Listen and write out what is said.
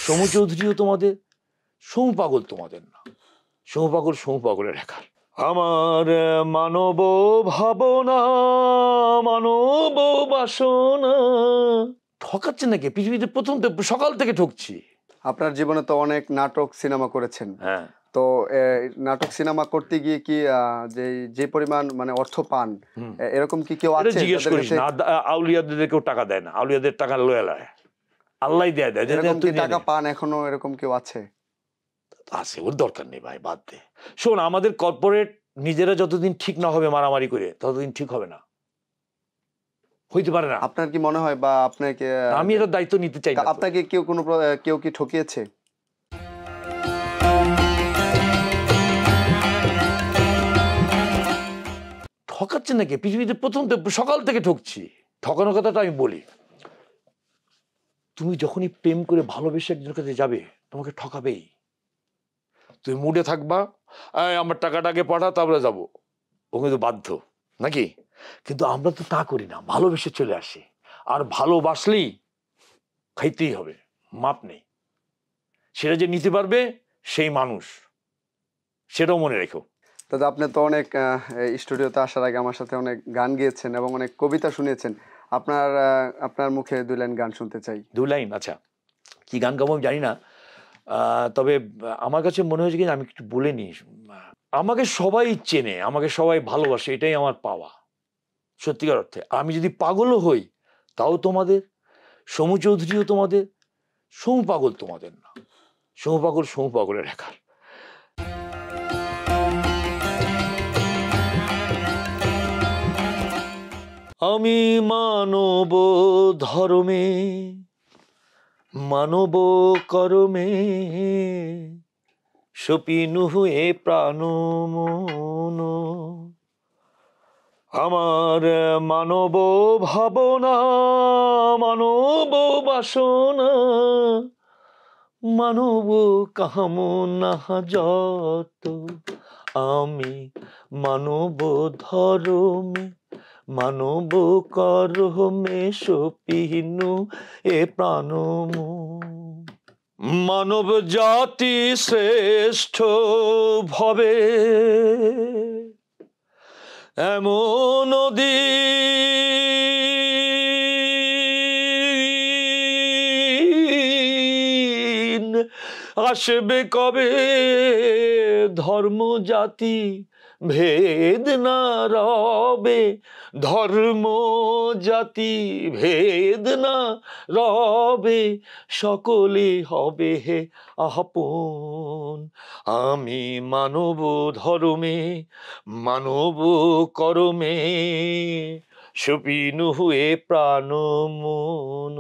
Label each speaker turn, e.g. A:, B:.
A: সমু চৌধুরীও তোমাদের, সমু পাগল তোমাদের না। সমু পাগল সমু পাগলের একার। আমার মানব ভাবনা, মানব বাসনা। ঠকাচ্ছে নাকি? পৃথিবীতে প্রথম সকাল থেকে ঠকছি।
B: আপনার জীবনে তো অনেক নাটক সিনেমা করেছেন।
A: হ্যাঁ,
B: তো নাটক সিনেমা করতে গিয়ে কি যে পরিমাণ মানে অর্থ পান, এরকম কি কেউ আছে?
A: জিজ্ঞেস করিস না, আউলিয়াদের কেউ টাকা দেয় না, আউলিয়াদের টাকা লয়ে লয়, আল্লাহ দেয়।
B: এরকম কি টাকা পান এখনো, এরকম কেউ আছে?
A: আছে, ওর দরকার নেই ভাই, বাদ দে। শোন, আমাদের কর্পোরেট নিজেরা যতদিন ঠিক না হবে মারামারি করে, ততদিন ঠিক হবে না, হইতে পারে না।
B: আপনার কি মনে হয়, বা আপনাকে
A: আমি এর দায়িত্ব নিতে চাই না।
B: আপনাকে কেউ কি ঠকিয়েছে?
A: ঠকাচ্ছে নাকি? পৃথিবীতে প্রথম সকাল থেকে ঠকছি। ঠকানোর কথাটা আমি বলি, তুমি যখনই প্রেম করে ভালোবেসে একজনের কাছে যাবে, তোমাকে ঠকাবেই। তুমি মুডে থাকবা, আমার টাকাটাকে পাঠা, তারপরে যাবো, ও কিন্তু বাধ্য নাকি? কিন্তু আমরা তো তা করি না, ভালোবেসে চলে আসি। আর ভালোবাসলেই খাইতেই হবে, মাপ নেই। সেটা যে নিতে পারবে সেই মানুষ, সেটাও মনে রেখো।
B: দাদা, আপনি তো অনেক স্টুডিওতে আসার আগে আমার সাথে অনেক গান গেয়েছেন এবং অনেক কবিতা শুনিয়েছেন। আপনার মুখে 2 লাইন গান শুনতে চাই।
A: 2 লাইন? আচ্ছা, কি গান গাবো আমি জানি না, তবে আমার কাছে মনে হয়েছে কি আমি একটু বলে নিই। আমাকে সবাই চেনে, আমাকে সবাই ভালোবাসে, এটাই আমার পাওয়া সত্যিকার অর্থে। আমি যদি পাগলও হই তাও তোমাদের, সমু চৌধুরীও তোমাদের, সমু পাগল তোমাদের না। সমু পাগল সমু পাগলের একার। আমি মানব ধর্মে, মানব করমে, সপিনু হয়ে প্রাণ মন। আমার মানব ভাবনা, মানব বাসনা, মানব কামনা যত। আমি মানব ধর্মে, মানব করমে, সপিনু এ প্রাণ। মানব জাতি শ্রেষ্ঠ ভবে, এমন দিন আসবে কবে, ধর্ম জাতি ভেদ না রবে, ধর্ম জাতি ভেদ না রবে, সকলে হবে হে আপন। আমি মানব ধর্মে, মানব করমে, সপিনু হয়ে প্রাণ মন।